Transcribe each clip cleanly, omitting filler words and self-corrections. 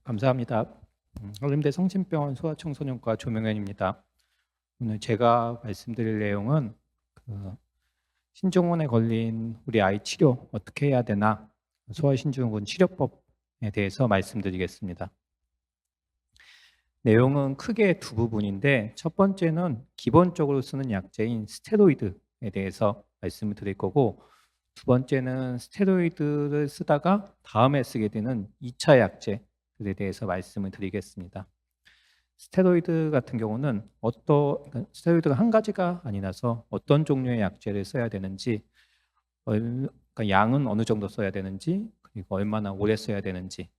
감사합니다. 한림대 성심병원 소아청소년과 조명현입니다. 오늘 제가 말씀드릴 내용은 신중훈에 걸린 우리 아이 치료 어떻게 해야 되나, 소아신중훈 치료법에 대해서 말씀드리겠습니다. 내용은 크게 두 부분인데, 첫 번째는 기본적으로 쓰는 약제인 스테로이드에 대해서 말씀을 드릴 거고, 두 번째는 스테로이드를 쓰다가 다음에 쓰게 되는 2차 약제들에 대해서 말씀을 드리겠습니다. 스테로이드 같은 경우는 그러니까 스테로이드가 한 가지가 아니라서 어떤 종류의 약제를 써야 되는지, 그러니까 양은 어느 정도 써야 되는지, 그리고 얼마나 오래 써야 되는지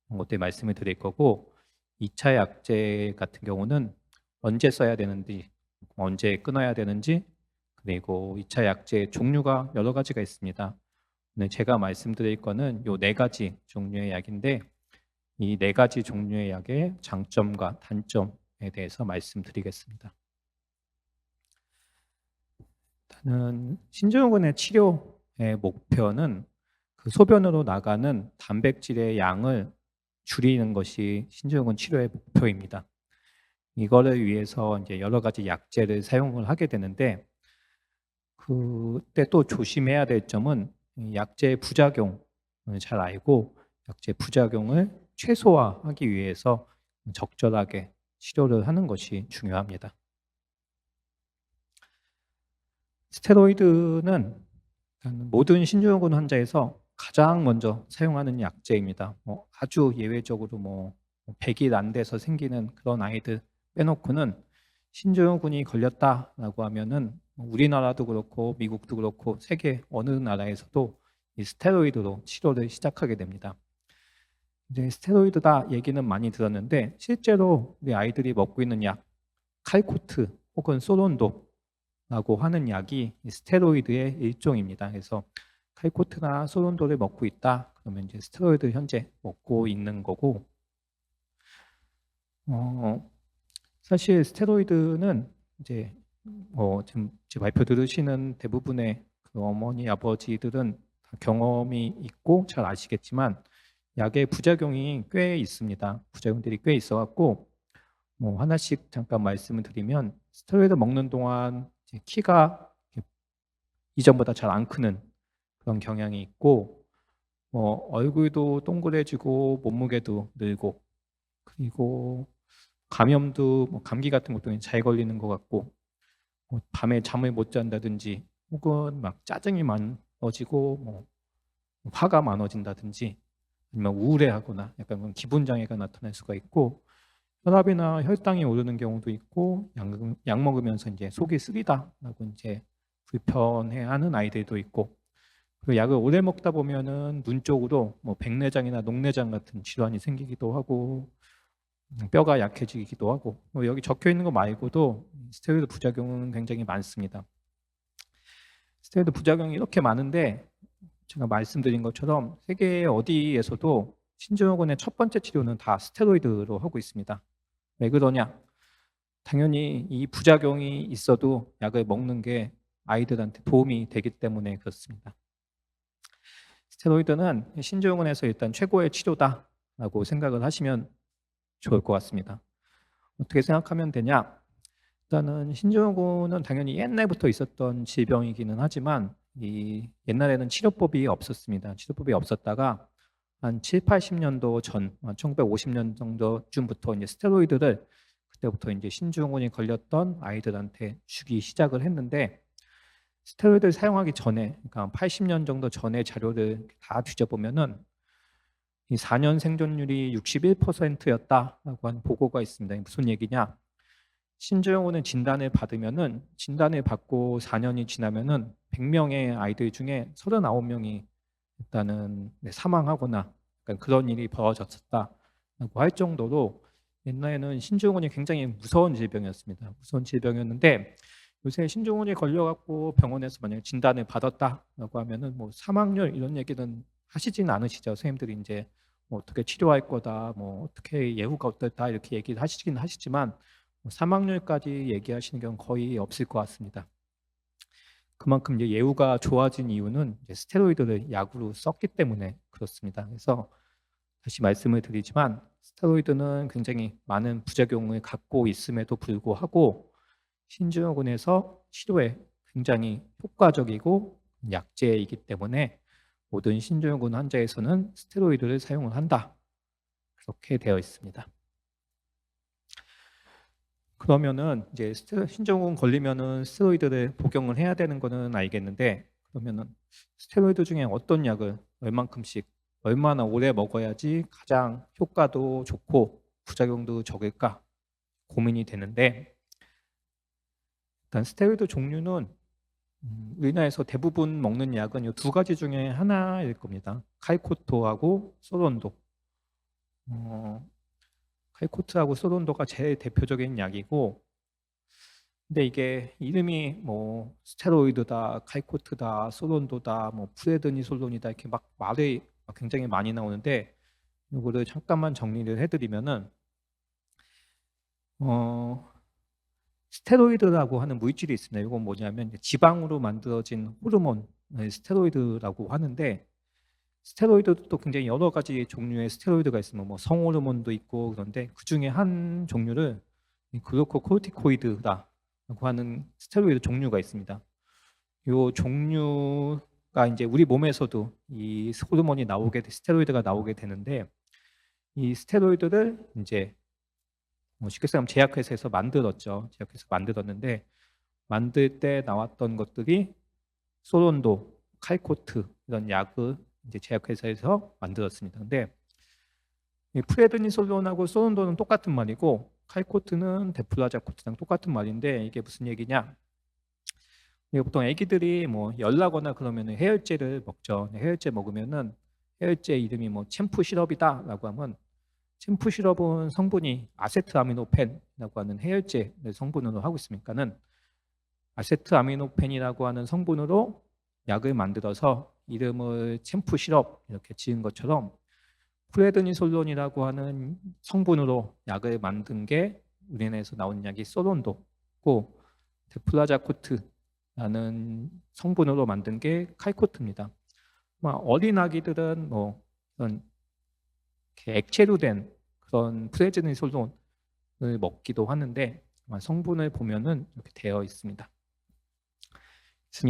그런 것들 말씀을 드릴 거고, 2차 약제 같은 경우는 언제 써야 되는지, 언제 끊어야 되는지, 그리고 2차 약제 종류가 여러 가지가 있습니다. 오늘 제가 말씀드릴 거는 요 네 가지 종류의 약인데, 이 네 가지 종류의 약의 장점과 단점에 대해서 말씀드리겠습니다. 일단은 신증후군의 치료의 목표는 그 소변으로 나가는 단백질의 양을 줄이는 것이 신증후군 치료의 목표입니다. 이거를 위해서 이제 여러 가지 약제를 사용을 하게 되는데, 그때 또 조심해야 될 점은 약제의 부작용을 잘 알고 약제 부작용을 최소화하기 위해서 적절하게 치료를 하는 것이 중요합니다. 스테로이드는 모든 신증후군 환자에서 가장 먼저 사용하는 약제입니다. 아주 예외적으로 100일 안 돼서 생기는 그런 아이들 빼놓고는 신증후군이 걸렸다라고 하면은 우리나라도 그렇고 미국도 그렇고 세계 어느 나라에서도 이 스테로이드로 치료를 시작하게 됩니다. 이제 스테로이드다 얘기는 많이 들었는데, 실제로 우리 아이들이 먹고 있는 약 칼코트 혹은 소론도라고 하는 약이 스테로이드의 일종입니다. 그래서 칼코트나 소론도를 먹고 있다 그러면 이제 스테로이드 현재 먹고 있는 거고, 사실 스테로이드는 이제 지금 제 발표 들으시는 대부분의 그 어머니 아버지들은 다 경험이 있고 잘 아시겠지만, 약의 부작용이 꽤 있습니다. 부작용들이 꽤 있어갖고 하나씩 잠깐 말씀을 드리면, 스테로이드 먹는 동안 이제 키가 이전보다 잘 안 크는 그런 경향이 있고, 얼굴도 동그래지고 몸무게도 늘고, 그리고 감염도 감기 같은 것도 잘 걸리는 것 같고, 밤에 잠을 못 잔다든지, 혹은 막 짜증이 많아지고 화가 많아진다든지, 아니면 우울해하거나 약간 그런 기분 장애가 나타날 수가 있고, 혈압이나 혈당이 오르는 경우도 있고, 약 먹으면서 이제 속이 쓰리다라고 이제 불편해하는 아이들도 있고, 그 약을 오래 먹다 보면은 눈 쪽으로 백내장이나 녹내장 같은 질환이 생기기도 하고, 뼈가 약해지기도 하고, 여기 적혀 있는 거 말고도 스테로이드 부작용은 굉장히 많습니다. 스테로이드 부작용이 이렇게 많은데, 제가 말씀드린 것처럼 세계 어디에서도 신증후군의 첫 번째 치료는 다 스테로이드로 하고 있습니다. 왜 그러냐? 당연히 이 부작용이 있어도 약을 먹는 게 아이들한테 도움이 되기 때문에 그렇습니다. 스테로이드는 신증후군에서 일단 최고의 치료다라고 생각을 하시면 좋을 것 같습니다. 어떻게 생각하면 되냐? 일단은 신증후군은 당연히 옛날부터 있었던 질병이기는 하지만, 이 옛날에는 치료법이 없었습니다. 치료법이 없었다가 한 7, 80년도 전, 1950년 정도쯤부터 이제 스테로이드를, 그때부터 이제 신증후군이 걸렸던 아이들한테 주기 시작을 했는데, 스테로이드를 사용하기 전에, 그러니까 80년 정도 전의 자료를 다 뒤져보면은 이 4년 생존율이 61%였다라고 하는 보고가 있습니다. 무슨 얘기냐? 신증후군의 진단을 받으면은, 진단을 받고 4년이 지나면은 100명의 아이들 중에 39명이 일단은 사망하거나 그런 일이 벌어졌었다라고 할 정도로, 옛날에는 신증후군이 굉장히 무서운 질병이었습니다. 무서운 질병이었는데, 요새 신증후군이 걸려갖고 병원에서 만약에 진단을 받았다라고 하면은 사망률 이런 얘기는 하시지는 않으시죠. 선생님들이 이제 어떻게 치료할 거다, 어떻게 예후가 어떻다 이렇게 얘기를 하시긴 하시지만, 사망률까지 얘기하시는 경우는 거의 없을 것 같습니다. 그만큼 이제 예후가 좋아진 이유는 이제 스테로이드를 약으로 썼기 때문에 그렇습니다. 그래서 다시 말씀을 드리지만 스테로이드는 굉장히 많은 부작용을 갖고 있음에도 불구하고 신증후군에서 치료에 굉장히 효과적이고 약제이기 때문에 모든 신증후군 환자에서는 스테로이드를 사용을 한다. 그렇게 되어 있습니다. 그러면은 이제 신증후군 걸리면은 스테로이드를 복용을 해야 되는 거는 알겠는데, 그러면은 스테로이드 중에 어떤 약을 얼만큼씩 얼마나 오래 먹어야지 가장 효과도 좋고 부작용도 적을까 고민이 되는데, 일단 스테로이드 종류는 우리나라에서 대부분 먹는 약은 이 두 가지 중에 하나일 겁니다. 칼코토하고 소론도. 칼코트하고 소론도가 제일 대표적인 약이고, 근데 이게 이름이 뭐 스테로이드다, 칼코트다, 소론도다, 뭐 프레드니솔론이다 이렇게 막 말이 굉장히 많이 나오는데, 이거를 잠깐만 정리를 해드리면은 스테로이드라고 하는 물질이 있습니다. 이건 뭐냐면 지방으로 만들어진 호르몬 스테로이드라고 하는데, 스테로이드도 굉장히 여러 가지 종류의 스테로이드가 있으면 뭐 성호르몬도 있고, 그런데 그 중에 한 종류를 글루코코르티코이드라고 하는 스테로이드 종류가 있습니다. 이 종류가 이제 우리 몸에서도 이 호르몬이 스테로이드가 나오게 되는데, 이 스테로이드를 이제 쉽게 말하면 제약회사에서 만들었죠. 제약회사에서 만들었는데, 만들 때 나왔던 것들이 소론도, 칼코트 이런 약을 이제 제약회사에서 만들었습니다. 근데 이 프레드니솔론하고 소론도는 똑같은 말이고, 칼코트는 데플라자코트랑 똑같은 말인데, 이게 무슨 얘기냐? 보통 아기들이 뭐 열나거나 그러면 해열제를 먹죠. 해열제 먹으면은 해열제 이름이 뭐 챔프 시럽이다라고 하면, 챔프 시럽은 성분이 아세트아미노펜이라고 하는 해열제 성분으로 하고 있으니까는 아세트아미노펜이라고 하는 성분으로 약을 만들어서 이름을 챔프 시럽 이렇게 지은 것처럼, 프레드니솔론이라고 하는 성분으로 약을 만든 게 우리나라에서 나온 약이 소론도고, 데플라자코트라는 성분으로 만든 게 칼코트입니다. 어린 아기들은 뭐 그런 액체로 된 그런 프레드니솔론을 먹기도 하는데, 성분을 보면은 이렇게 되어 있습니다.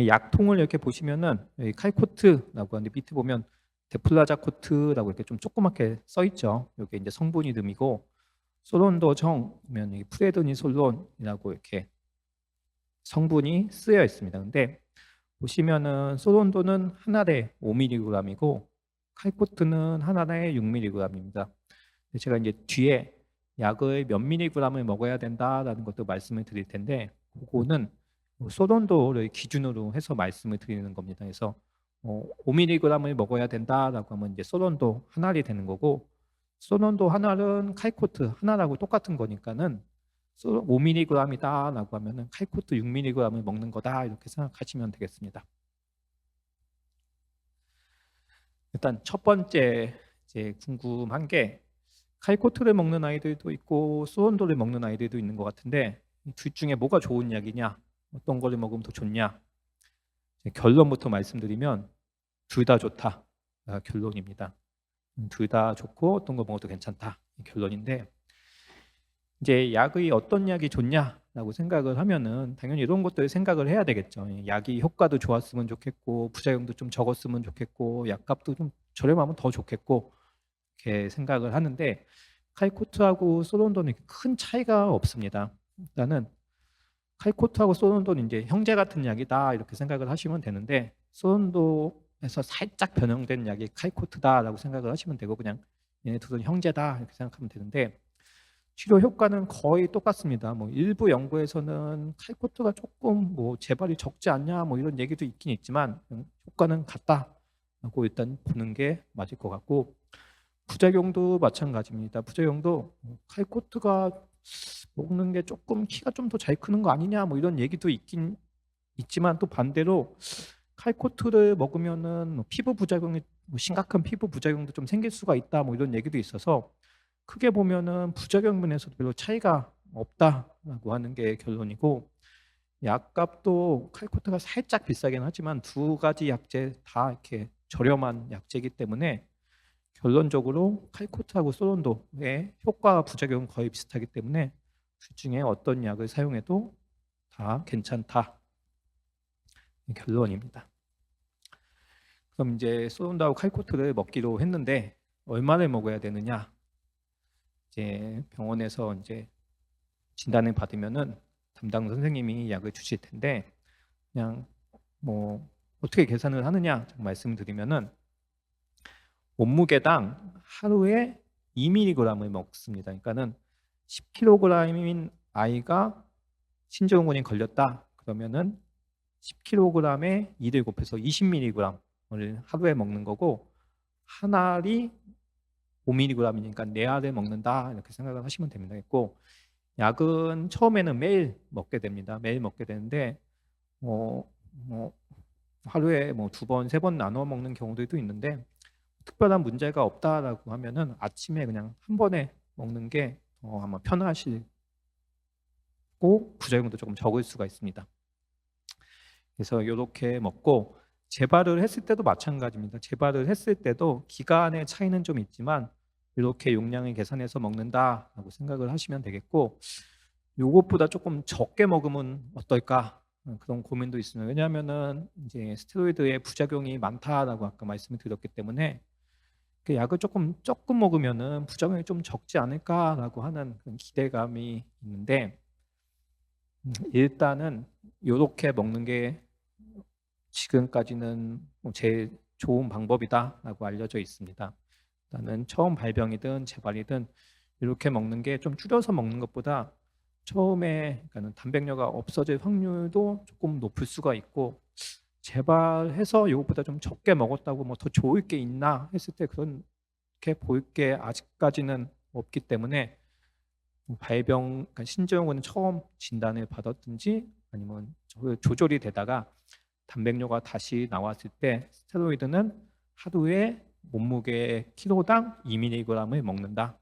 약통을 이렇게 보시면은 여기 칼코트라고 하는데, 밑에 보면 데플라자코트라고 이렇게 좀 조그맣게 써 있죠. 이게 이제 성분 이름이고, 소론도정면 이 프레드니솔론이라고 이렇게 성분이 쓰여 있습니다. 근데 보시면은 소론도는 한 알에 5mg이고 칼코트는 한 알에 6mg입니다. 제가 이제 뒤에 약을 몇 mg을 먹어야 된다라는 것도 말씀을 드릴 텐데, 그거는 소론도를 기준으로 해서 말씀을 드리는 겁니다. 그래서 5mg을 먹어야 된다라고 하면 이제 소론도 한 알이 되는 거고, 소론도 한 알은 칼코트 한 알하고 똑같은 거니까는 5mg이다라고 하면은 칼코트 6mg을 먹는 거다 이렇게 생각하시면 되겠습니다. 일단 첫 번째 이제 궁금한 게, 칼코트를 먹는 아이들도 있고 소론도를 먹는 아이들도 있는 것 같은데, 둘 중에 뭐가 좋은 약이냐, 어떤 거를 먹으면 더 좋냐, 결론부터 말씀드리면 둘 다 좋다 결론입니다. 둘 다 좋고 어떤 거 먹어도 괜찮다 결론인데, 이제 약의 어떤 약이 좋냐라고 생각을 하면은 당연히 이런 것들 생각을 해야 되겠죠. 약이 효과도 좋았으면 좋겠고 부작용도 좀 적었으면 좋겠고 약값도 좀 저렴하면 더 좋겠고 이렇게 생각을 하는데, 칼코트하고 소론도는 큰 차이가 없습니다. 일단은 칼코트하고 소론도는 이제 형제 같은 약이다 이렇게 생각을 하시면 되는데, 소론도에서 살짝 변형된 약이 칼코트다라고 생각을 하시면 되고, 그냥 얘네 둘은 형제다 이렇게 생각하면 되는데, 치료 효과는 거의 똑같습니다. 뭐 일부 연구에서는 칼코트가 조금 뭐 재발이 적지 않냐 뭐 이런 얘기도 있긴 있지만, 효과는 같다라고 일단 보는 게 맞을 것 같고, 부작용도 마찬가지입니다. 부작용도 칼코트가 먹는 게 조금 키가 좀 더 잘 크는 거 아니냐 뭐 이런 얘기도 있긴 있지만, 또 반대로 칼코트를 먹으면은 피부 부작용이 심각한 피부 부작용도 좀 생길 수가 있다 뭐 이런 얘기도 있어서, 크게 보면은 부작용 면에서도 별로 차이가 없다라고 하는 게 결론이고, 약값도 칼코트가 살짝 비싸긴 하지만 두 가지 약제 다 이렇게 저렴한 약제이기 때문에 결론적으로 칼코트하고 소론도의 효과 부작용은 거의 비슷하기 때문에 둘 중에 어떤 약을 사용해도 다 괜찮다. 결론입니다. 그럼 이제 소론도하고 칼코트를 먹기로 했는데 얼마를 먹어야 되느냐? 이제 병원에서 이제 진단을 받으면은 담당 선생님이 약을 주실 텐데 그냥 뭐 어떻게 계산을 하느냐 말씀을 드리면은 몸무게당 하루에 2mg을 먹습니다. 그러니까는 10kg인 아이가 신종원이 걸렸다. 그러면은 10kg에 2를 곱해서 20mg을 하루에 먹는 거고 한 알이 5mg이니까 4알을 먹는다. 이렇게 생각을 하시면 됩니다. 약은 처음에는 매일 먹게 됩니다. 매일 먹게 되는데 뭐 하루에 뭐 2번, 3번 나눠 먹는 경우들도 있는데 특별한 문제가 없다라고 하면은 아침에 그냥 한 번에 먹는 게 아마 편하시고 부작용도 조금 적을 수가 있습니다. 그래서 이렇게 먹고 재발을 했을 때도 마찬가지입니다. 재발을 했을 때도 기간의 차이는 좀 있지만 이렇게 용량을 계산해서 먹는다라고 생각을 하시면 되겠고 요것보다 조금 적게 먹으면 어떨까 그런 고민도 있습니다. 왜냐하면은 이제 스테로이드의 부작용이 많다라고 아까 말씀을 드렸기 때문에 그 약을 조금 먹으면은 부작용이 좀 적지 않을까라고 하는 그런 기대감이 있는데 일단은 이렇게 먹는 게 지금까지는 제일 좋은 방법이다라고 알려져 있습니다. 일단은 처음 발병이든 재발이든 이렇게 먹는 게 좀 줄여서 먹는 것보다 처음에 그러니까 단백뇨가 없어질 확률도 조금 높을 수가 있고 재발해서 이것보다 좀 적게 먹었다고 뭐 더 좋을 게 있나 했을 때 그렇게 보일 게 아직까지는 없기 때문에 발병 그러니까 신종은 처음 진단을 받았든지 아니면 조절이 되다가 단백뇨가 다시 나왔을 때 스테로이드는 하루에 몸무게 키로당 2mg을 먹는다.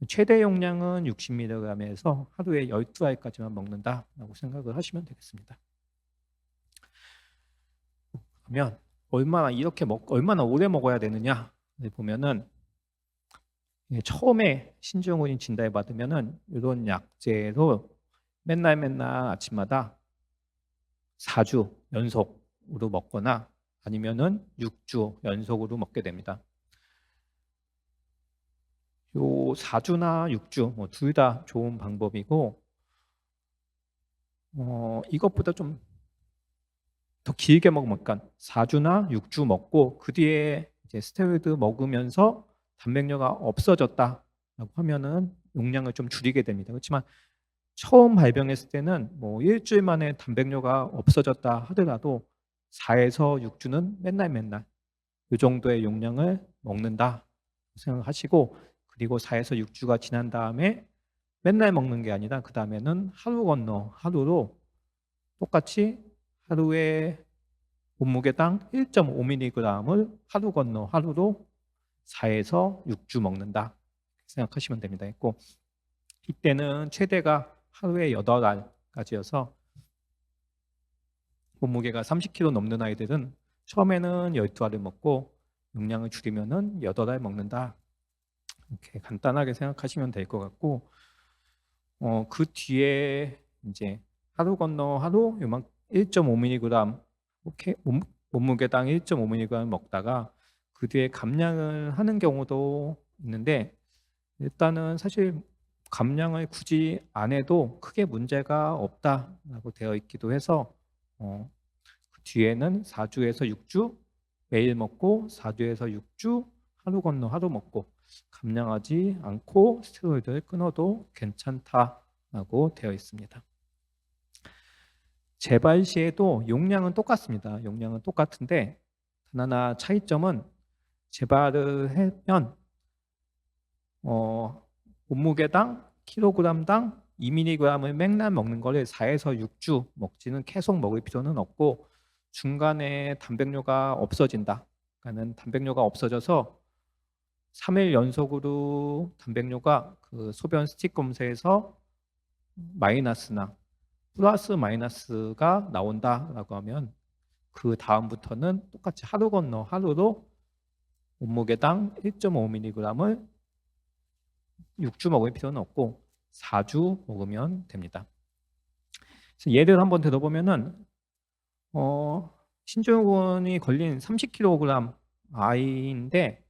최대 용량은 60mg에서 하루에 12알까지만 먹는다라고 생각을 하시면 되겠습니다. 그러면 얼마나 오래 먹어야 되느냐를 보면은 처음에 신종원인 진단을 받으면은 이런 약제로 맨날 아침마다 4주 연속으로 먹거나 아니면은 6주 연속으로 먹게 됩니다. 요 4주나 6주 뭐 둘 다 좋은 방법이고 이것보다 좀 더 길게 먹으면 그러니까 4주나 6주 먹고 그 뒤에 이제 스테로이드 먹으면서 단백뇨가 없어졌다라고 하면은 용량을 좀 줄이게 됩니다. 그렇지만 처음 발병했을 때는 뭐 일주일 만에 단백뇨가 없어졌다 하더라도 4에서 6주는 맨날 이 정도의 용량을 먹는다 생각하시고 그리고 4에서 6주가 지난 다음에 맨날 먹는 게 아니라 그 다음에는 하루 건너 하루로 똑같이 하루에 몸무게당 1.5mg을 하루 건너 하루로 4에서 6주 먹는다 생각하시면 됩니다. 이때는 최대가 하루에 8알까지여서 몸무게가 30kg 넘는 아이들은 처음에는 12알을 먹고 용량을 줄이면은 8알 먹는다. 이렇게 간단하게 생각하시면 될 것 같고 그 뒤에 이제 하루 건너 하루 요만 1.5mg 이렇게 몸무게당 1.5mg 먹다가 그 뒤에 감량을 하는 경우도 있는데 일단은 사실 감량을 굳이 안 해도 크게 문제가 없다라고 되어 있기도 해서 그 뒤에는 4주에서 6주 매일 먹고 4주에서 6주 하루 건너 하루 먹고 감량하지 않고 스테로이드를 끊어도 괜찮다라고 되어 있습니다. 재발 시에도 용량은 똑같습니다. 용량은 똑같은데 단 하나 차이점은 재발을 하면 몸무게당 킬로그램당 2mg을 맨날 먹는 거를 4에서 6주 먹지는 계속 먹을 필요는 없고 중간에 단백뇨가 없어진다. 그러니까 단백뇨가 없어져서 3일 연속으로 단백뇨가 그 소변 스틱 검사에서 마이너스나 플러스 마이너스가 나온다라고 하면 그 다음부터는 똑같이 하루 건너 하루로 몸무게당 1.5mg을 6주 먹을 필요는 없고 4주 먹으면 됩니다. 그래서 예를 한번 들어보면은 신종훈이 걸린 30kg 아이인데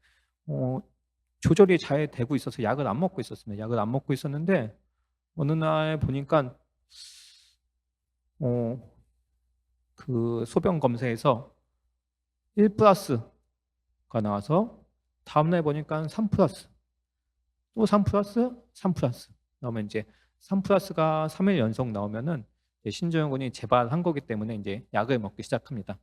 조절이 잘 되고 있어서 약을 안 먹고 있었습니다. 약을 안 먹고 있었는데 어느 날 보니까 그 소변 검사에서 1+가 나와서 다음날 보니까 3+, 또 3+, 3+. 그러면 이제 3+가 3일 연속 나오면은 신종훈이 재발한 거기 때문에 이제 약을 먹기 시작합니다.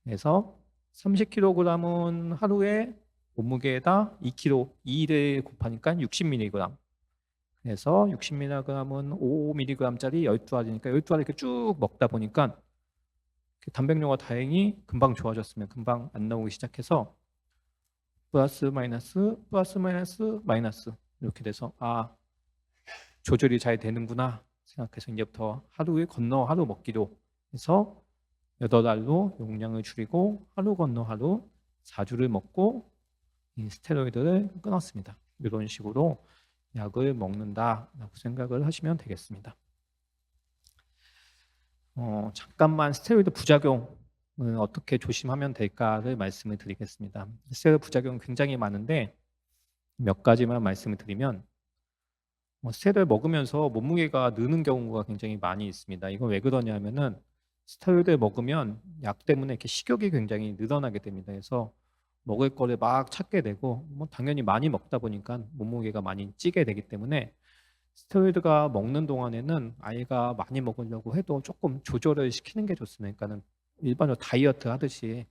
그래서 30kg은 하루에 몸무게에다 2를 곱하니까 60mg. 그래서 60mg은 5mg짜리 12알이니까 12알 이렇게 쭉 먹다 보니까 단백뇨가 다행히 금방 좋아졌으면 금방 안 나오기 시작해서 플러스 마이너스 플러스 마이너스 마이너스 이렇게 돼서 조절이 잘 되는구나 생각해서 이제부터 하루에 건너 하루 먹기로 해서 8알로 용량을 줄이고 하루 건너 하루 4주를 먹고 이 스테로이드를 끊었습니다. 이런 식으로 약을 먹는다라고 생각을 하시면 되겠습니다. 잠깐만 스테로이드 부작용을 어떻게 조심하면 될까를 말씀을 드리겠습니다. 스테로이드 부작용은 굉장히 많은데 몇 가지만 말씀을 드리면 스테로이드 먹으면서 몸무게가 느는 경우가 굉장히 많이 있습니다. 이건 왜 그러냐면은 스테로이드를 먹으면 약 때문에 이렇게 식욕이 굉장히 늘어나게 됩니다. 그래서 먹을 거를 막 찾게 되고 당연히 많이 먹다 보니까 몸무게가 많이 찌게 되기 때문에 스테로이드가 먹는 동안에는 아이가 많이 먹으려고 해도 조금 조절을 시키는 게 좋습니다. 그러니까는 일반적으로 다이어트 하듯이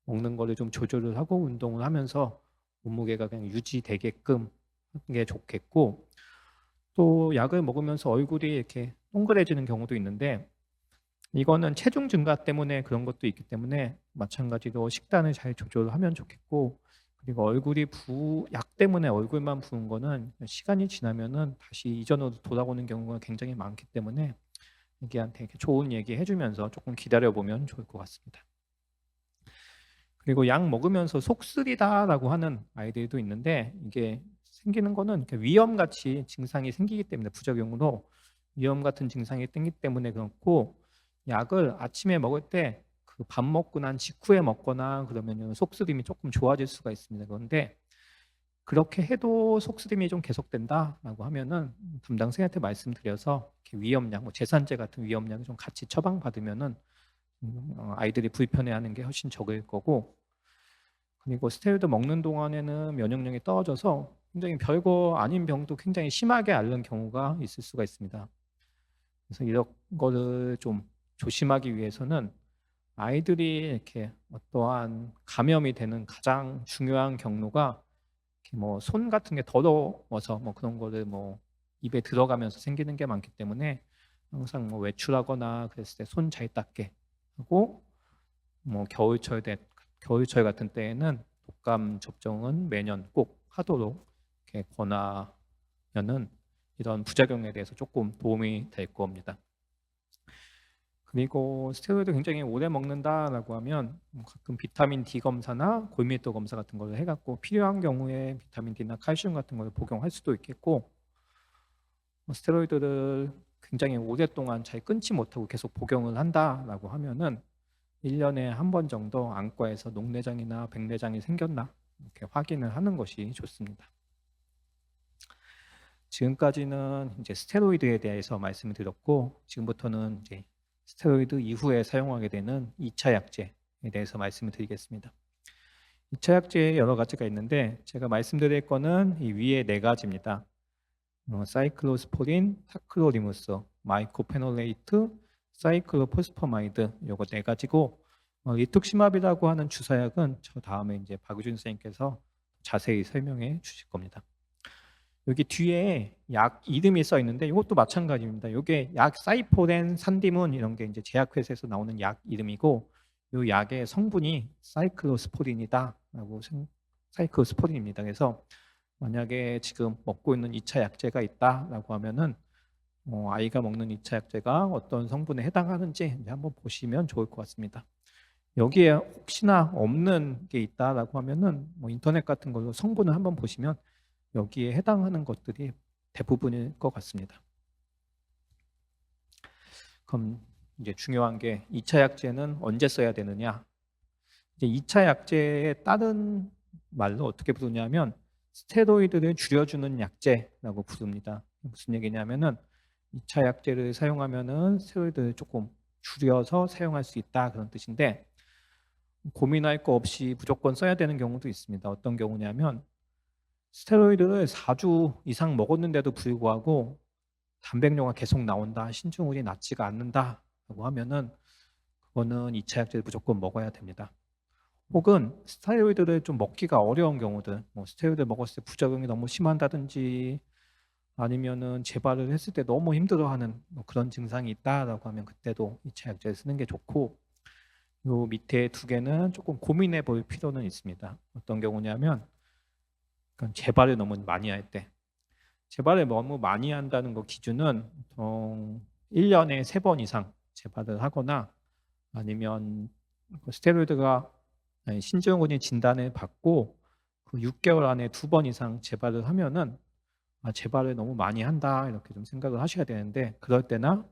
먹는 거를 좀 조절을 하고 운동을 하면서 몸무게가 그냥 유지되게끔 하는 게 좋겠고, 또 약을 먹으면서 얼굴이 이렇게 동그래지는 경우도 있는데 이거는 체중 증가 때문에 그런 것도 있기 때문에 마찬가지로 식단을 잘 조절하면 좋겠고, 그리고 얼굴이 약 때문에 얼굴만 부은 거는 시간이 지나면은 다시 이전으로 돌아오는 경우가 굉장히 많기 때문에 애기한테 이렇게 좋은 얘기 해주면서 조금 기다려보면 좋을 것 같습니다. 그리고 약 먹으면서 속 쓰리다라고 하는 아이들도 있는데 이게 생기는 거는 위염같이 증상이 생기기 때문에 부작용으로 위염 같은 증상이 생기기 때문에 그렇고, 약을 아침에 먹을 때 그 밥 먹고 난 직후에 먹거나 그러면 속쓰림이 조금 좋아질 수가 있습니다. 그런데 그렇게 해도 속쓰림이 좀 계속된다라고 하면은 담당 선생님한테 말씀드려서 이렇게 위염약, 제산제 같은 위염약을 좀 같이 처방받으면은 아이들이 불편해하는 게 훨씬 적을 거고, 그리고 스테로이드 먹는 동안에는 면역력이 떨어져서 굉장히 별거 아닌 병도 굉장히 심하게 앓는 경우가 있을 수가 있습니다. 그래서 이런 거를 좀 조심하기 위해서는 아이들이 이렇게 어떠한 감염이 되는 가장 중요한 경로가 손 같은 게 더러워서 그런 거를 입에 들어가면서 생기는 게 많기 때문에 항상 외출하거나 그랬을 때 손 잘 닦게 하고, 겨울철 같은 때에는 독감 접종은 매년 꼭 하도록 이렇게 권하면은 이런 부작용에 대해서 조금 도움이 될 겁니다. 그리고 스테로이드 굉장히 오래 먹는다라고 하면 가끔 비타민 D 검사나 골밀도 검사 같은 걸 해갖고 필요한 경우에 비타민 D나 칼슘 같은 걸 복용할 수도 있겠고, 스테로이드를 굉장히 오랫동안 잘 끊지 못하고 계속 복용을 한다라고 하면은 1년에 한 번 정도 안과에서 녹내장이나 백내장이 생겼나 이렇게 확인을 하는 것이 좋습니다. 지금까지는 이제 스테로이드에 대해서 말씀을 드렸고, 지금부터는 이제 스테로이드 이후에 사용하게 되는 2차 약제에 대해서 말씀을 드리겠습니다. 2차 약제 여러 가지가 있는데 제가 말씀드릴 거는 이 위에 4가지입니다. 사이클로스포린, 타크로리무스, 마이코페놀레이트, 사이클로포스퍼마이드, 요거 4가지고 리툭시맙이라고 하는 주사약은 저 다음에 이제 박유준 선생님께서 자세히 설명해 주실 겁니다. 여기 뒤에 약 이름이 써 있는데 이것도 마찬가지입니다. 이게 약 사이포렌, 산디문 이런 게 이제 제약회사에서 나오는 약 이름이고, 이 약의 성분이 사이클로스포린이다라고 사이클로스포린입니다. 그래서 만약에 지금 먹고 있는 2차 약제가 있다라고 하면은 아이가 먹는 2차 약제가 어떤 성분에 해당하는지 이제 한번 보시면 좋을 것 같습니다. 여기에 혹시나 없는 게 있다라고 하면은 뭐 인터넷 같은 걸로 성분을 한번 보시면 여기에 해당하는 것들이 대부분일 것 같습니다. 그럼 이제 중요한 게 2차 약제는 언제 써야 되느냐? 이제 2차 약제의 다른 말로 어떻게 부르냐면 스테로이드를 줄여주는 약제라고 부릅니다. 무슨 얘기냐면은 2차 약제를 사용하면은 스테로이드를 조금 줄여서 사용할 수 있다 그런 뜻인데 고민할 거 없이 무조건 써야 되는 경우도 있습니다. 어떤 경우냐면 스테로이드를 4주 이상 먹었는데도 불구하고 단백뇨가 계속 나온다, 신증hul이 낮지가 않는다라고 하면은 그거는 2차 약제를 무조건 먹어야 됩니다. 혹은 스테로이드를 좀 먹기가 어려운 경우들, 뭐 스테로이드 먹었을 때 부작용이 너무 심한다든지 아니면은 재발을 했을 때 너무 힘들어하는 뭐 그런 증상이 있다라고 하면 그때도 2차 약제를 쓰는 게 좋고, 요 밑에 두 개는 조금 고민해 볼 필요는 있습니다. 어떤 경우냐면 재발을 너무 많이 할 때, 재발을 너무 많이 한다는 거 기준은 보통 1년에 3번 이상 재발을 하거나 아니면 스테로이드가 신증후군 진단을 받고 그 6개월 안에 2번 이상 재발을 하면은 재발을 너무 많이 한다 이렇게 좀 생각을 하셔야 되는데, 그럴 때나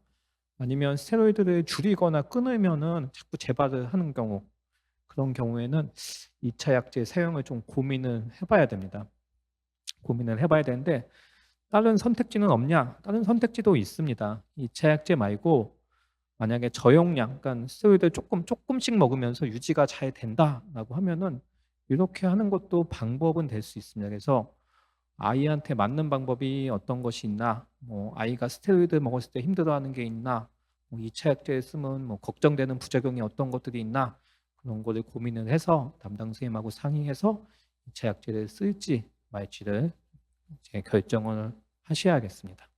아니면 스테로이드를 줄이거나 끊으면은 자꾸 재발을 하는 경우, 그런 경우에는 2차 약제 사용을 좀 고민을 해봐야 됩니다. 고민을 해봐야 되는데 다른 선택지는 없냐? 다른 선택지도 있습니다. 2차 약제 말고 만약에 저용량, 그러니까 스테로이드 조금씩 먹으면서 유지가 잘 된다라고 하면은 이렇게 하는 것도 방법은 될 수 있습니다. 그래서 아이한테 맞는 방법이 어떤 것이 있나, 뭐 아이가 스테로이드 먹었을 때 힘들어하는 게 있나, 뭐 2차 약제 쓰면 뭐 걱정되는 부작용이 어떤 것들이 있나, 그런 거를 고민을 해서 담당 선생님하고 상의해서 2차 약제를 쓸지 말지를 이제 결정을 하셔야겠습니다.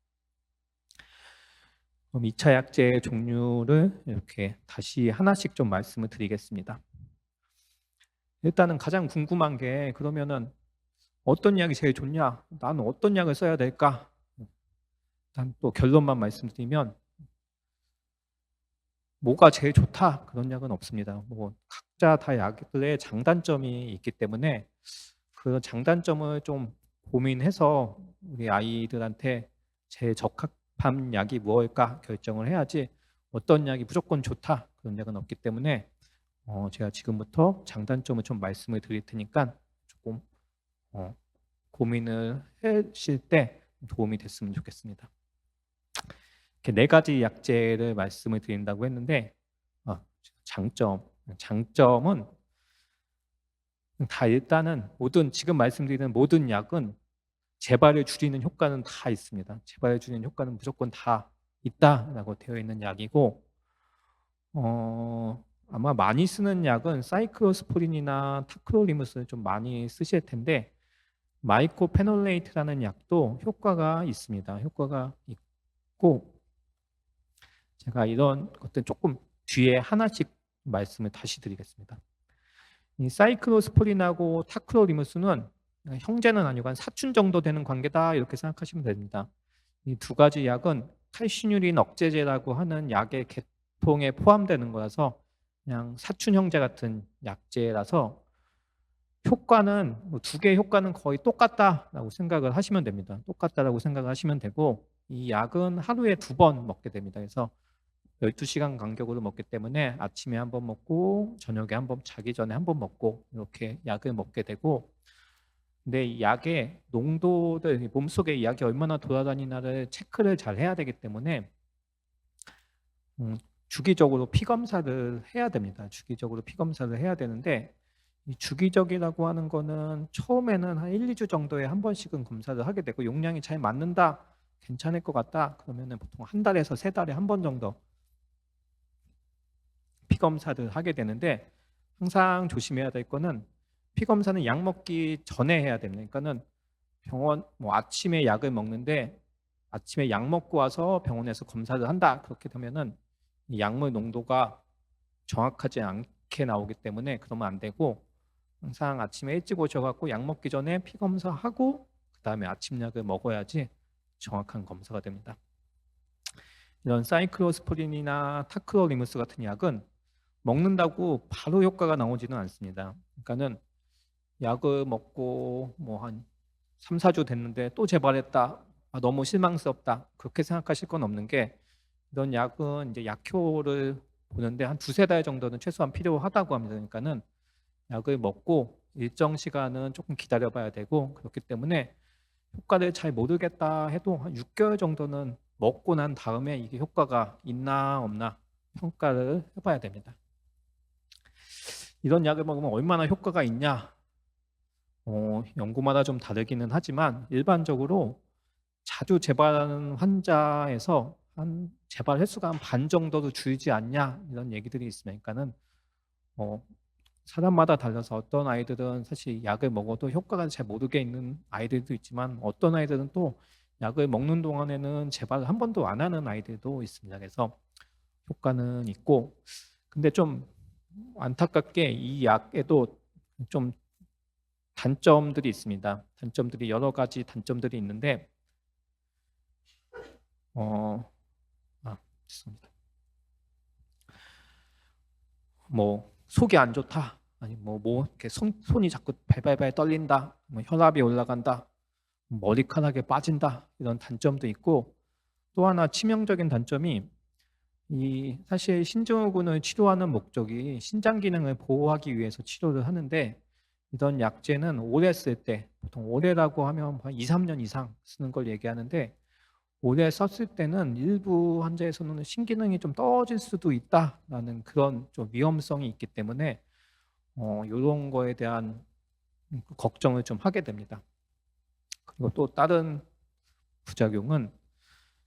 그럼 2차 약제의 종류를 이렇게 다시 하나씩 좀 말씀을 드리겠습니다. 일단은 가장 궁금한 게, 그러면은 어떤 약이 제일 좋냐? 나는 어떤 약을 써야 될까? 일단 또 결론만 말씀드리면 뭐가 제일 좋다 그런 약은 없습니다. 뭐 각자 다 약들의 장단점이 있기 때문에 그 장단점을 좀 고민해서 우리 아이들한테 제일 적합한 약이 무엇일까 결정을 해야지, 어떤 약이 무조건 좋다 그런 약은 없기 때문에 제가 지금부터 장단점을 좀 말씀을 드릴 테니까 조금 고민을 하실 때 도움이 됐으면 좋겠습니다. 이렇게 4가지 약제를 말씀을 드린다고 했는데 장점은 다 일단은 지금 말씀드리는 모든 약은 재발을 줄이는 효과는 다 있습니다. 재발을 줄이는 효과는 무조건 다 있다라고 되어 있는 약이고, 아마 많이 쓰는 약은 사이클로스포린이나 타크로리무스를 좀 많이 쓰실 텐데 마이코페놀레이트라는 약도 효과가 있습니다. 효과가 있고, 제가 이런 것들 조금 뒤에 하나씩 말씀을 다시 드리겠습니다. 이 사이클로스포린하고 타크로리무스는 형제는 아니고 한 사촌 정도 되는 관계다 이렇게 생각하시면 됩니다. 이 2가지 약은 칼시뉴린 억제제라고 하는 약의 계통에 포함되는 거라서 그냥 사촌 형제 같은 약제라서 효과는 뭐 2개의 효과는 거의 똑같다라고 생각을 하시면 됩니다. 똑같다라고 생각을 하시면 되고, 이 약은 하루에 2번 먹게 됩니다. 그래서 12시간 간격으로 먹기 때문에 아침에 1번 먹고 저녁에 1번, 자기 전에 1번 먹고 이렇게 약을 먹게 되고, 근데 이 약의 농도들, 몸속에 이 약이 얼마나 돌아다니나를 체크를 잘 해야 되기 때문에 주기적으로 피 검사를 해야 됩니다. 주기적으로 피 검사를 해야 되는데, 이 주기적이라고 하는 거는 처음에는 한 1, 2주 정도에 1번씩은 검사를 하게 되고, 용량이 잘 맞는다, 괜찮을 것 같다 그러면은 보통 1달에서 3달에 1번 정도 피 검사를 하게 되는데, 항상 조심해야 될 거는 피 검사는 약 먹기 전에 해야 됩니다. 그러니까는 병원 뭐 아침에 약을 먹는데 아침에 약 먹고 와서 병원에서 검사를 한다 그렇게 되면은 이 약물 농도가 정확하지 않게 나오기 때문에 그러면 안 되고, 항상 아침에 일찍 오셔갖고 약 먹기 전에 피 검사하고 그 다음에 아침 약을 먹어야지 정확한 검사가 됩니다. 이런 사이클로스포린이나 타크로리무스 같은 약은 먹는다고 바로 효과가 나오지는 않습니다. 그러니까는 약을 먹고 뭐 한 3, 4주 됐는데 또 재발했다. 아, 너무 실망스럽다. 그렇게 생각하실 건 없는 게, 이런 약은 이제 약효를 보는데 한 두세 달 정도는 최소한 필요하다고 합니다. 그러니까는 약을 먹고 일정 시간은 조금 기다려 봐야 되고, 그렇기 때문에 효과를 잘 모르겠다 해도 한 6개월 정도는 먹고 난 다음에 이게 효과가 있나 없나 평가를 해봐야 됩니다. 이런 약을 먹으면 얼마나 효과가 있냐? 연구마다 좀 다르기는 하지만 일반적으로 자주 재발하는 환자에서 한 재발 횟수가 한 반 정도도 줄지 않냐, 이런 얘기들이 있으니까는 어, 사람마다 달라서 어떤 아이들은 사실 약을 먹어도 효과가 잘 모르게 있는 아이들도 있지만, 어떤 아이들은 또 약을 먹는 동안에는 재발을 한 번도 안 하는 아이들도 있습니다. 그래서 효과는 있고, 근데 좀 안타깝게 이 약에도 좀 단점들이 있습니다. 단점들이 여러 가지 단점들이 있는데, 어, 죄송합니다. 뭐 속이 안 좋다, 아니 뭐 이렇게 손이 자꾸 발발발 떨린다, 뭐 혈압이 올라간다, 머리카락에 빠진다, 이런 단점도 있고, 또 하나 치명적인 단점이, 이 사실 신증후군을 치료하는 목적이 신장 기능을 보호하기 위해서 치료를 하는데, 이런 약제는 오래 쓸 때, 보통 오래라고 하면 한 2, 3년 이상 쓰는 걸 얘기하는데, 오래 썼을 때는 일부 환자에서는 신기능이 좀 떨어질 수도 있다라는 그런 좀 위험성이 있기 때문에 이런 거에 대한 걱정을 좀 하게 됩니다. 그리고 또 다른 부작용은,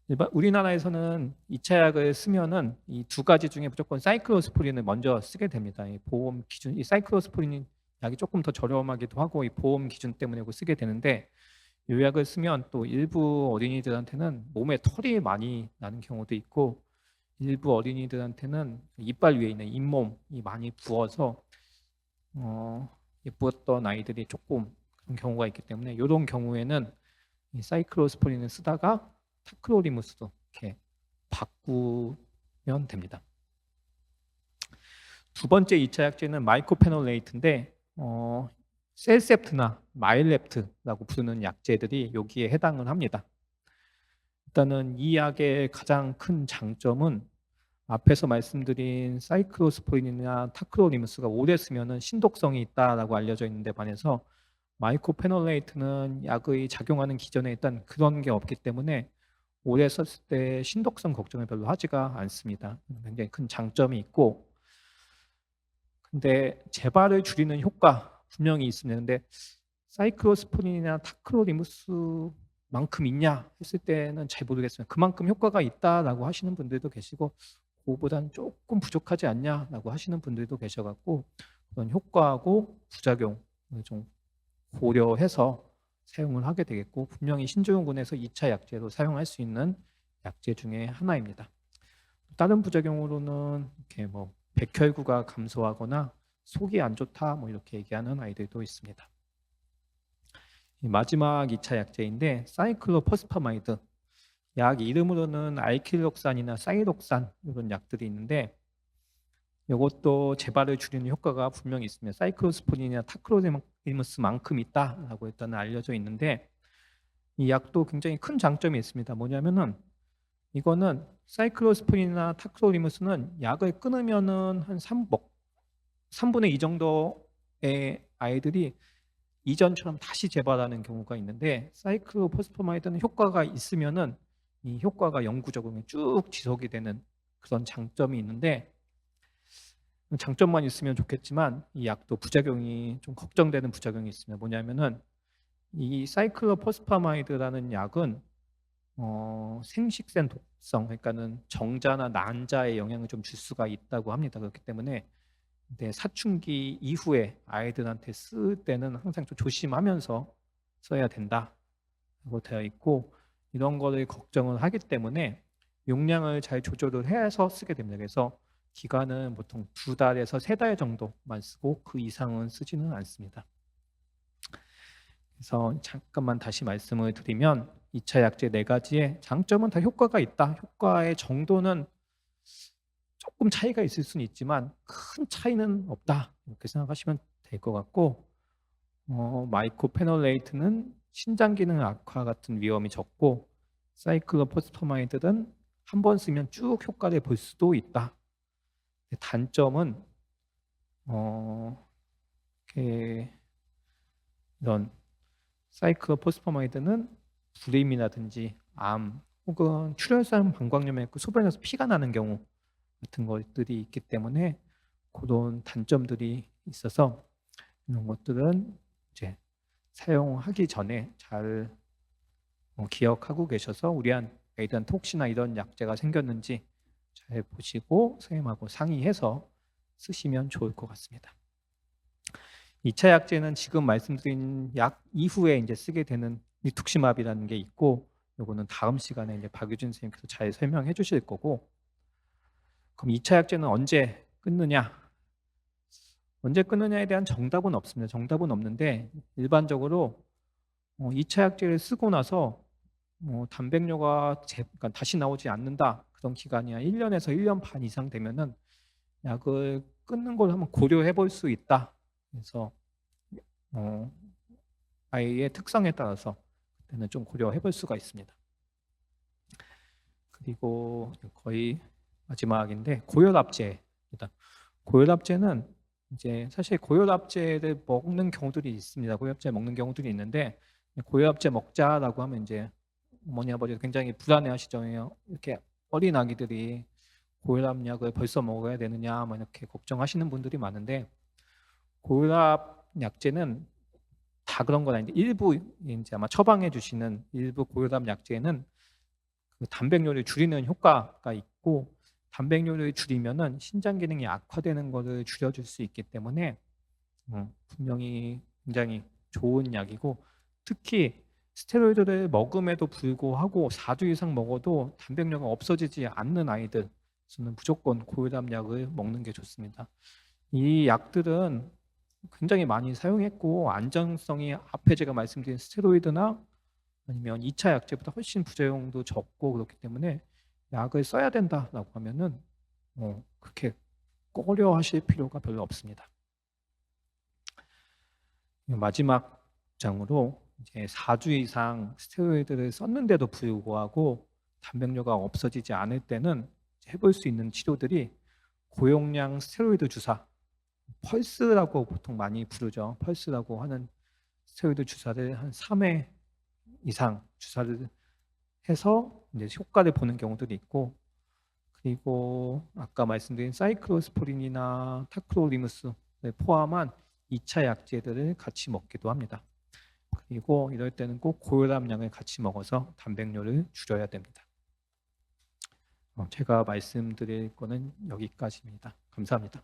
일반 우리나라에서는 2차 약을 쓰면은 이 두 가지 중에 무조건 사이클로스프린을 먼저 쓰게 됩니다. 이 보험 기준, 이 사이클로스프린 약이 조금 더 저렴하기도 하고 이 보험 기준 때문에 이거 쓰게 되는데, 이 약을 쓰면 또 일부 어린이들한테는 몸에 털이 많이 나는 경우도 있고, 일부 어린이들한테는 이빨 위에 있는 잇몸이 많이 부어서 예뻤던 아이들이 조금 그런 경우가 있기 때문에, 이런 경우에는 이 사이클로스프린을 쓰다가 타크로리무스도 이렇게 바꾸면 됩니다. 두 번째 2차 약제는 마이코페놀레이트인데, 셀셉트나 마일렙트라고 부르는 약제들이 여기에 해당을 합니다. 일단은 이 약의 가장 큰 장점은, 앞에서 말씀드린 사이클로스포린이나 타크로니무스가 오래 쓰면은 신독성이 있다라고 알려져 있는데 반해서, 마이코페놀레이트는 약의 작용하는 기전에 일단 그런 게 없기 때문에 오래 썼을 때 신독성 걱정을 별로 하지가 않습니다. 굉장히 큰 장점이 있고, 근데 재발을 줄이는 효과 분명히 있습니다. 근데 사이클로스포린이나 타크로니무스만큼 있냐 했을 때는 잘 모르겠습니다. 그만큼 효과가 있다라고 하시는 분들도 계시고, 그거보다는 조금 부족하지 않냐라고 하시는 분들도 계셔갖고, 그런 효과하고 부작용을 좀 고려해서 사용을 하게 되겠고, 분명히 신증후군에서 2차 약제로 사용할 수 있는 약제 중에 하나입니다. 다른 부작용으로는 이렇게 뭐 백혈구가 감소하거나 속이 안 좋다 뭐 이렇게 얘기하는 아이들도 있습니다. 마지막 2차 약제인데, 사이클로포스파마이드, 약 이름으로는 알킬록산이나 사이록산 이런 약들이 있는데, 이것도 재발을 줄이는 효과가 분명히 있습니다. 사이클로스포린이나 타크로니무스만큼 있다라고 일단 알려져 있는데, 이 약도 굉장히 큰 장점이 있습니다. 뭐냐면은, 이거는 사이클로스포린이나 타크로니무스는 약을 끊으면은 한 3분의 2 정도의 아이들이 이전처럼 다시 재발하는 경우가 있는데, 사이클로포스파마이드는 효과가 있으면은 이 효과가 영구적으로 쭉 지속이 되는 그런 장점이 있는데, 장점만 있으면 좋겠지만 이 약도 부작용이 좀 걱정되는 부작용이 있습니다. 뭐냐면은, 이 사이클로포스파마이드라는 약은 생식센 독성, 그러니까는 정자나 난자에 영향을 좀 줄 수가 있다고 합니다. 그렇기 때문에 사춘기 이후에 아이들한테 쓸 때는 항상 좀 조심하면서 써야 된다고 되어 있고, 이런 거를 걱정을 하기 때문에 용량을 잘 조절을 해서 쓰게 됩니다. 그래서 기간은 보통 2달에서 3달 정도만 쓰고 그 이상은 쓰지는 않습니다. 그래서 잠깐만 다시 말씀을 드리면, 2차 약제 4가지의 장점은 다 효과가 있다. 효과의 정도는 조금 차이가 있을 수는 있지만 큰 차이는 없다 이렇게 생각하시면 될 것 같고, 마이코페놀레이트는 신장 기능 악화 같은 위험이 적고 사이클로포스퍼마이드는 한 번 쓰면 쭉 효과를 볼 수도 있다. 단점은 이렇게 이런 사이클로포스퍼마이드는 불임이라든지 암 혹은 출혈성 방광염에 소변에서 피가 나는 경우 같은 것들이 있기 때문에 그런 단점들이 있어서 이런 것들은 이제 사용하기 전에 잘 기억하고 계셔서 우리 애들한테 혹시나 이런 약제가 생겼는지 잘 보시고 선생님하고 상의해서 쓰시면 좋을 것 같습니다. 2차 약제는 지금 말씀드린 약 이후에 이제 쓰게 되는 리투크시맙이라는 게 있고, 요거는 다음 시간에 이제 박유진 선생님께서 잘 설명해 주실 거고, 그럼 2차 약제는 언제 끊느냐? 언제 끊느냐에 대한 정답은 없습니다. 정답은 없는데 일반적으로 2차 약제를 쓰고 나서 단백뇨가 그러니까 다시 나오지 않는다. 그런 기간이 한 1년에서 1년 반 이상 되면은 약을 끊는 걸 한번 고려해 볼 수 있다. 그래서 아이의 특성에 따라서 그때는 좀 고려해 볼 수가 있습니다. 그리고 거의 마지막인데 고혈압제입니다. 고혈압제는 이제 사실 고혈압제를 먹는 경우들이 있습니다. 고혈압제 먹는 경우들이 있는데 고혈압제 먹자라고 하면 이제 어머니 아버지가 굉장히 불안해하시죠. 이렇게 어린 아기들이 고혈압약을 벌써 먹어야 되느냐 뭐 이렇게 걱정하시는 분들이 많은데, 고혈압 약제는 다 그런 건 아닌데 일부 이제 아마 처방해 주시는 일부 고혈압 약제는 그 단백뇨를 줄이는 효과가 있고, 단백뇨를 줄이면은 신장 기능이 악화되는 것을 줄여줄 수 있기 때문에 분명히 굉장히 좋은 약이고, 특히 스테로이드를 먹음에도 불구하고 4주 이상 먹어도 단백뇨가 없어지지 않는 아이들은 무조건 고혈압 약을 먹는 게 좋습니다. 이 약들은 굉장히 많이 사용했고 안정성이 앞에 제가 말씀드린 스테로이드나 아니면 2차 약제보다 훨씬 부작용도 적고 그렇기 때문에 약을 써야 된다라고 하면은 그렇게 꺼려 하실 필요가 별로 없습니다. 마지막 장으로 이제 4주 이상 스테로이드를 썼는데도 불구하고 단백뇨가 없어지지 않을 때는 해볼 수 있는 치료들이 고용량 스테로이드 주사, 펄스라고 보통 많이 부르죠. 펄스라고 하는 스테로이드 주사를 한 3회 이상 주사를 해서 이제 효과를 보는 경우들이 있고, 그리고 아까 말씀드린 사이클로스포린이나 타크로리무스를 포함한 2차 약제들을 같이 먹기도 합니다. 그리고 이럴 때는 꼭 고혈압약을 같이 먹어서 단백뇨를 줄여야 됩니다. 제가 말씀드릴 거는 여기까지입니다. 감사합니다.